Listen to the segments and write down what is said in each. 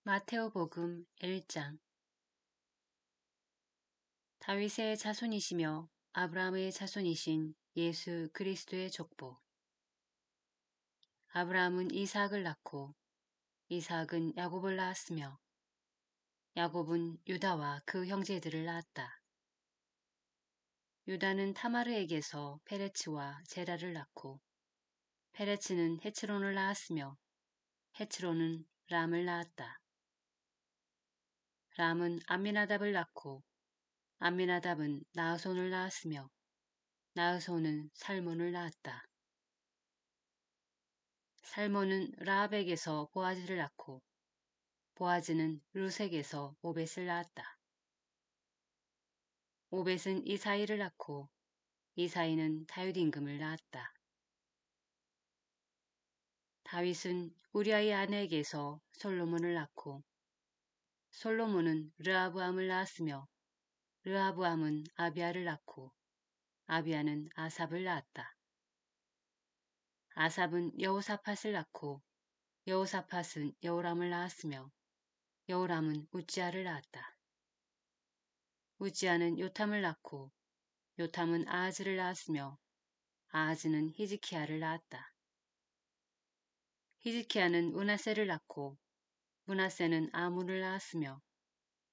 마테오복음 1장. 다윗의 자손이시며 아브라함의 자손이신 예수 그리스도의 족보. 아브라함은 이삭을 낳고 이삭은 야곱을 낳았으며 야곱은 유다와 그 형제들을 낳았다. 유다는 타마르에게서 페레츠와 제라를 낳고 페레츠는 헤츠론을 낳았으며 헤츠론은 람을 낳았다. 람은 암미나답을 낳고 암미나답은 나흐손을 낳았으며 나흐손은 살몬을 낳았다. 살몬은 라합에게서 보아즈를 낳고 보아즈는 루색에서 오벳을 낳았다. 오벳은 이사이를 낳고 이사이는 다윗 임금을 낳았다. 다윗은 우리아의 아내에게서 솔로몬을 낳고 솔로몬은 르하브암을 낳았으며 르하브암은 아비아를 낳고 아비아는 아삽을 낳았다. 아삽은 여호사밧을 낳고 여호사밧은 여호람을 낳았으며 여호람은 우찌아를 낳았다. 우찌아는 요탐을 낳고 요탐은 아하즈를 낳았으며 아하즈는 히즈키야를 낳았다. 히즈키야는 므낫세를 낳고 므낫세는 아몬을 낳았으며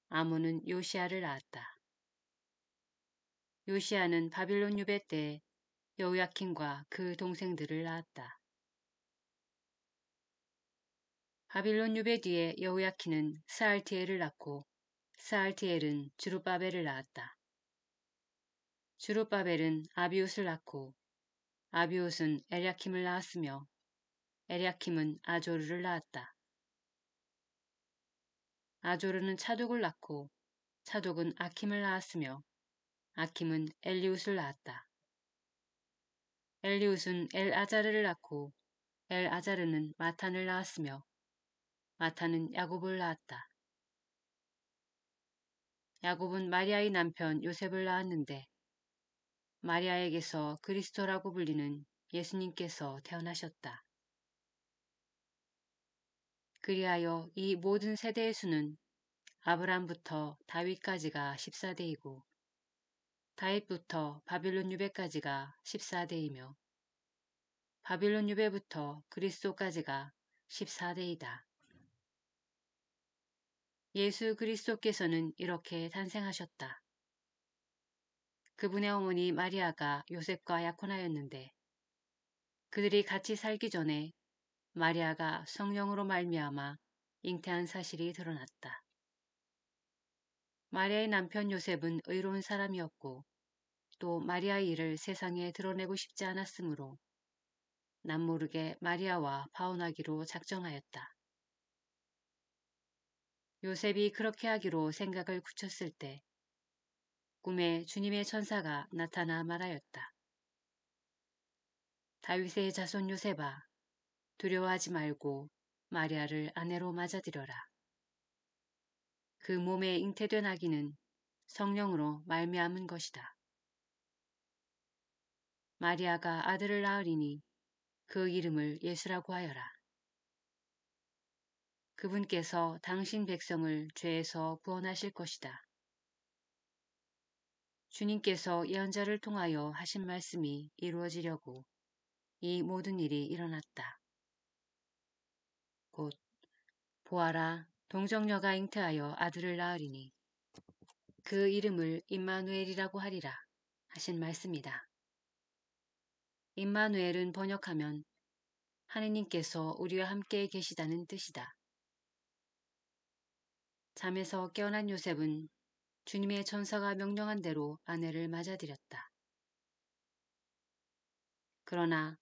아몬은 요시야를 낳았다. 요시야는 바빌론 유배 때 여호야킨과 그 동생들을 낳았다. 바빌론 유배 뒤에 여호야킨은 스알티엘을 낳고 스알티엘은 주룹바벨을 낳았다. 주룹바벨은 아비웃을 낳고 아비웃은 엘야킴을 낳았으며 엘야킴은 아조르를 낳았다. 아조르는 차독을 낳고 차독은 아킴을 낳았으며 아킴은 엘리웃을 낳았다. 엘리웃은 엘아자르를 낳고 엘아자르는 마탄을 낳았으며 마탄은 야곱을 낳았다. 야곱은 마리아의 남편 요셉을 낳았는데 마리아에게서 그리스도라고 불리는 예수님께서 태어나셨다. 그리하여 이 모든 세대의 수는 아브람부터 다윗까지가 14대이고 다윗부터 바빌론 유배까지가 14대이며 바빌론 유배부터 그리스도까지가 14대이다. 예수 그리스도께서는 이렇게 탄생하셨다. 그분의 어머니 마리아가 요셉과 약혼하였는데 그들이 같이 살기 전에 마리아가 성령으로 말미암아 잉태한 사실이 드러났다. 마리아의 남편 요셉은 의로운 사람이었고 또 마리아의 일을 세상에 드러내고 싶지 않았으므로 남모르게 마리아와 파혼하기로 작정하였다. 요셉이 그렇게 하기로 생각을 굳혔을 때 꿈에 주님의 천사가 나타나 말하였다. 다윗의 자손 요셉아, 두려워하지 말고 마리아를 아내로 맞아들여라. 그 몸에 잉태된 아기는 성령으로 말미암은 것이다. 마리아가 아들을 낳으리니 그 이름을 예수라고 하여라. 그분께서 당신 백성을 죄에서 구원하실 것이다. 주님께서 예언자를 통하여 하신 말씀이 이루어지려고 이 모든 일이 일어났다. 곧 보아라, 동정녀가 잉태하여 아들을 낳으리니 그 이름을 임마누엘이라고 하리라 하신 말씀이다. 임마누엘은 번역하면 하느님께서 우리와 함께 계시다는 뜻이다. 잠에서 깨어난 요셉은 주님의 천사가 명령한 대로 아내를 맞아들였다. 그러나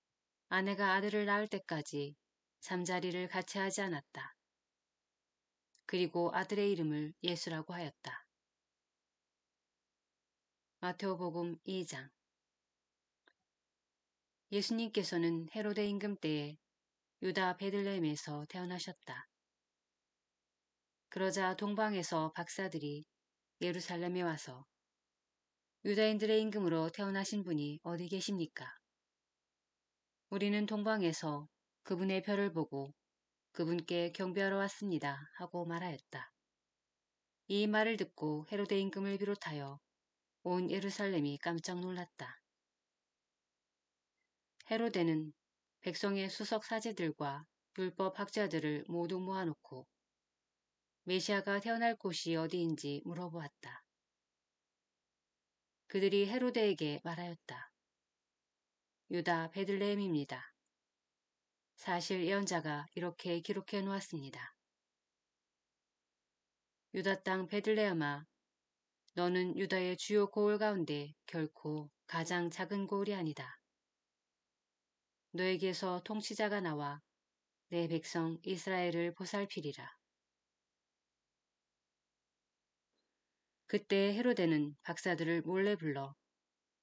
아내가 아들을 낳을 때까지 잠자리를 같이 하지 않았다. 그리고 아들의 이름을 예수라고 하였다. 마테오복음 2장. 예수님께서는 헤로데 임금 때에 유다 베들레헴에서 태어나셨다. 그러자 동방에서 박사들이 예루살렘에 와서 유다인들의 임금으로 태어나신 분이 어디 계십니까? 우리는 동방에서 그분의 별을 보고 그분께 경배하러 왔습니다 하고 말하였다. 이 말을 듣고 헤로데 임금을 비롯하여 온 예루살렘이 깜짝 놀랐다. 헤로데는 백성의 수석 사제들과 율법 학자들을 모두 모아놓고 메시아가 태어날 곳이 어디인지 물어보았다. 그들이 헤로데에게 말하였다. 유다 베들레헴입니다. 사실 예언자가 이렇게 기록해 놓았습니다. 유다 땅 베들레헴아, 너는 유다의 주요 고을 가운데 결코 가장 작은 고을이 아니다. 너에게서 통치자가 나와 내 백성 이스라엘을 보살피리라. 그때 헤로데는 박사들을 몰래 불러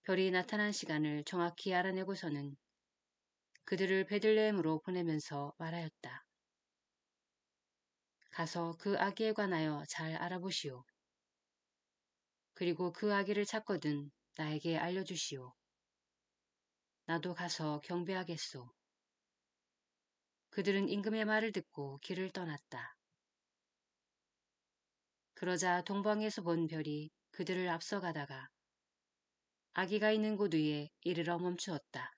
별이 나타난 시간을 정확히 알아내고서는 그들을 베들레헴으로 보내면서 말하였다. 가서 그 아기에 관하여 잘 알아보시오. 그리고 그 아기를 찾거든 나에게 알려주시오. 나도 가서 경배하겠소. 그들은 임금의 말을 듣고 길을 떠났다. 그러자 동방에서 본 별이 그들을 앞서가다가 아기가 있는 곳 위에 이르러 멈추었다.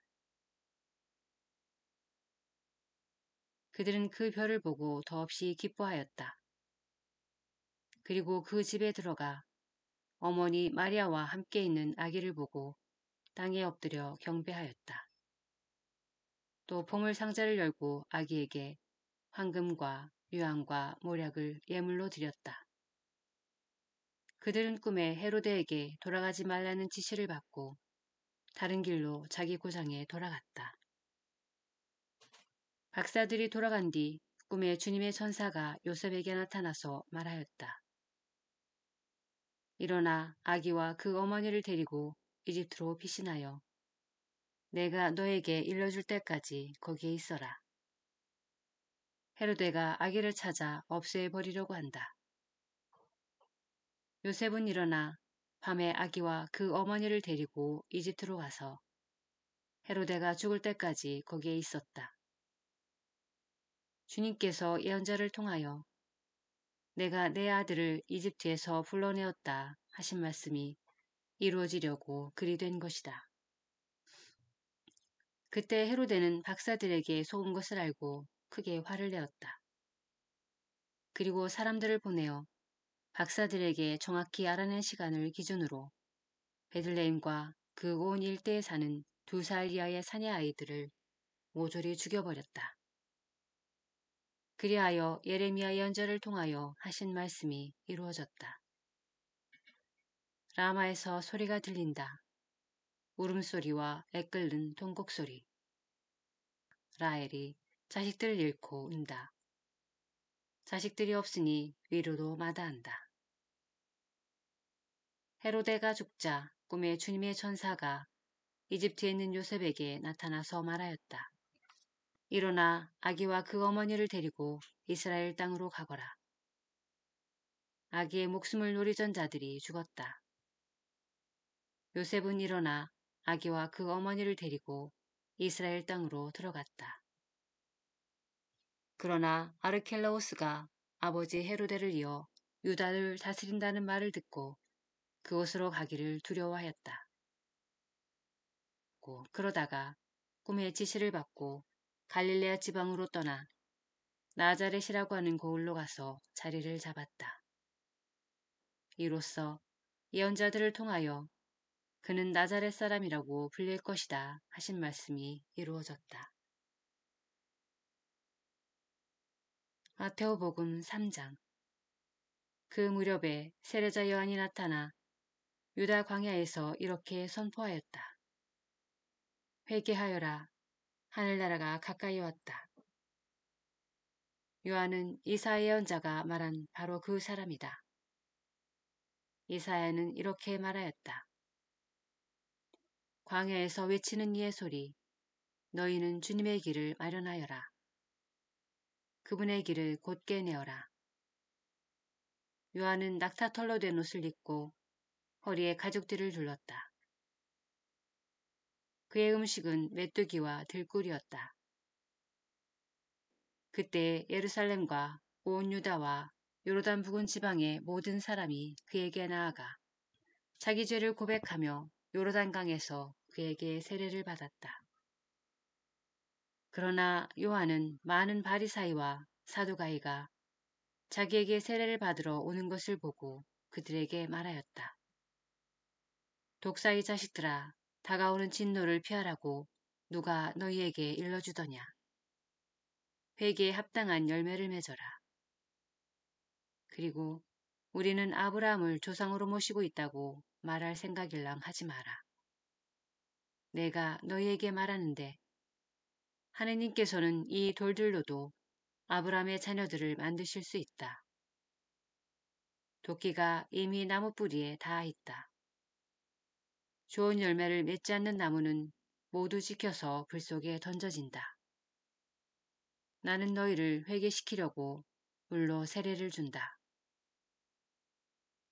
그들은 그 별을 보고 더없이 기뻐하였다. 그리고 그 집에 들어가 어머니 마리아와 함께 있는 아기를 보고 땅에 엎드려 경배하였다. 또 보물 상자를 열고 아기에게 황금과 유황과 모략을 예물로 드렸다. 그들은 꿈에 헤로데에게 돌아가지 말라는 지시를 받고 다른 길로 자기 고장에 돌아갔다. 박사들이 돌아간 뒤 꿈에 주님의 천사가 요셉에게 나타나서 말하였다. 일어나 아기와 그 어머니를 데리고 이집트로 피신하여 내가 너에게 일러줄 때까지 거기에 있어라. 헤로데가 아기를 찾아 없애버리려고 한다. 요셉은 일어나 밤에 아기와 그 어머니를 데리고 이집트로 가서 헤로데가 죽을 때까지 거기에 있었다. 주님께서 예언자를 통하여 내가 내 아들을 이집트에서 불러내었다 하신 말씀이 이루어지려고 그리 된 것이다. 그때 헤로데는 박사들에게 속은 것을 알고 크게 화를 내었다. 그리고 사람들을 보내어 박사들에게 정확히 알아낸 시간을 기준으로 베들레헴과 그 온 일대에 사는 2살 이하의 사내 아이들을 모조리 죽여버렸다. 그리하여 예레미야 예언자를 통하여 하신 말씀이 이루어졌다. 라마에서 소리가 들린다. 울음소리와 애끓는 통곡소리. 라헬이 자식들을 잃고 운다. 자식들이 없으니 위로도 마다한다. 헤로데가 죽자 꿈에 주님의 천사가 이집트에 있는 요셉에게 나타나서 말하였다. 일어나 아기와 그 어머니를 데리고 이스라엘 땅으로 가거라. 아기의 목숨을 노리던 자들이 죽었다. 요셉은 일어나 아기와 그 어머니를 데리고 이스라엘 땅으로 들어갔다. 그러나 아르켈라오스가 아버지 헤로데를 이어 유다를 다스린다는 말을 듣고 그곳으로 가기를 두려워하였다. 그러다가 꿈의 지시를 받고 갈릴레아 지방으로 떠나 나자렛이라고 하는 고을로 가서 자리를 잡았다. 이로써 예언자들을 통하여 그는 나자렛 사람이라고 불릴 것이다 하신 말씀이 이루어졌다. 마테오복음 3장. 그 무렵에 세례자 요한이 나타나 유다 광야에서 이렇게 선포하였다. 회개하여라. 하늘나라가 가까이 왔다. 요한은 이사야 예언자가 말한 바로 그 사람이다. 이사야는 이렇게 말하였다. 광야에서 외치는 이의 소리, 너희는 주님의 길을 마련하여라. 그분의 길을 곧게 내어라. 요한은 낙타털로 된 옷을 입고 허리에 가죽띠를 둘렀다. 그의 음식은 메뚜기와 들꿀이었다. 그때 예루살렘과 온 유다와 요르단 부근 지방의 모든 사람이 그에게 나아가 자기 죄를 고백하며 요르단강에서 그에게 세례를 받았다. 그러나 요한은 많은 바리사이와 사두가이가 자기에게 세례를 받으러 오는 것을 보고 그들에게 말하였다. 독사의 자식들아, 다가오는 진노를 피하라고 누가 너희에게 일러주더냐. 회개에 합당한 열매를 맺어라. 그리고 우리는 아브라함을 조상으로 모시고 있다고 말할 생각일랑 하지 마라. 내가 너희에게 말하는데 하느님께서는 이 돌들로도 아브라함의 자녀들을 만드실 수 있다. 도끼가 이미 나무 뿌리에 닿아 있다. 좋은 열매를 맺지 않는 나무는 모두 지켜서 불 속에 던져진다. 나는 너희를 회개시키려고 물로 세례를 준다.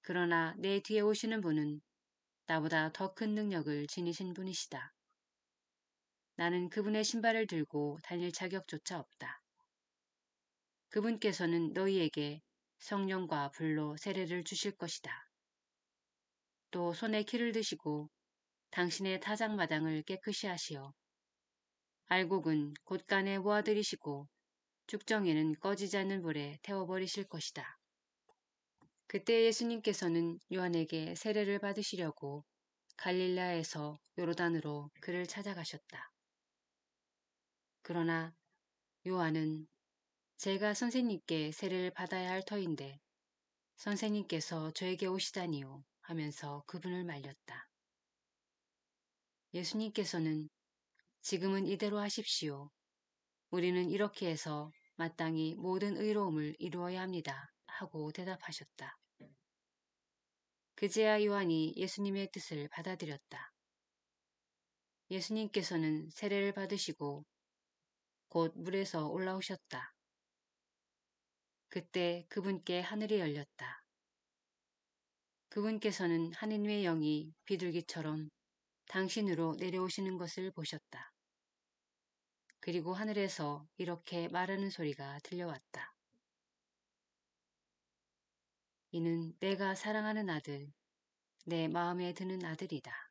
그러나 내 뒤에 오시는 분은 나보다 더 큰 능력을 지니신 분이시다. 나는 그분의 신발을 들고 다닐 자격조차 없다. 그분께서는 너희에게 성령과 불로 세례를 주실 것이다. 또 손에 키를 드시고 당신의 타작마당을 깨끗이 하시어 알곡은 곳간에 모아들이시고 죽정이는 꺼지지 않는 불에 태워버리실 것이다. 그때 예수님께서는 요한에게 세례를 받으시려고 갈릴라에서 요르단으로 그를 찾아가셨다. 그러나 요한은 제가 선생님께 세례를 받아야 할 터인데 선생님께서 저에게 오시다니요 하면서 그분을 말렸다. 예수님께서는 지금은 이대로 하십시오. 우리는 이렇게 해서 마땅히 모든 의로움을 이루어야 합니다. 하고 대답하셨다. 그제야 요한이 예수님의 뜻을 받아들였다. 예수님께서는 세례를 받으시고 곧 물에서 올라오셨다. 그때 그분께 하늘이 열렸다. 그분께서는 하느님의 영이 비둘기처럼 당신으로 내려오시는 것을 보셨다. 그리고 하늘에서 이렇게 말하는 소리가 들려왔다. 이는 내가 사랑하는 아들, 내 마음에 드는 아들이다.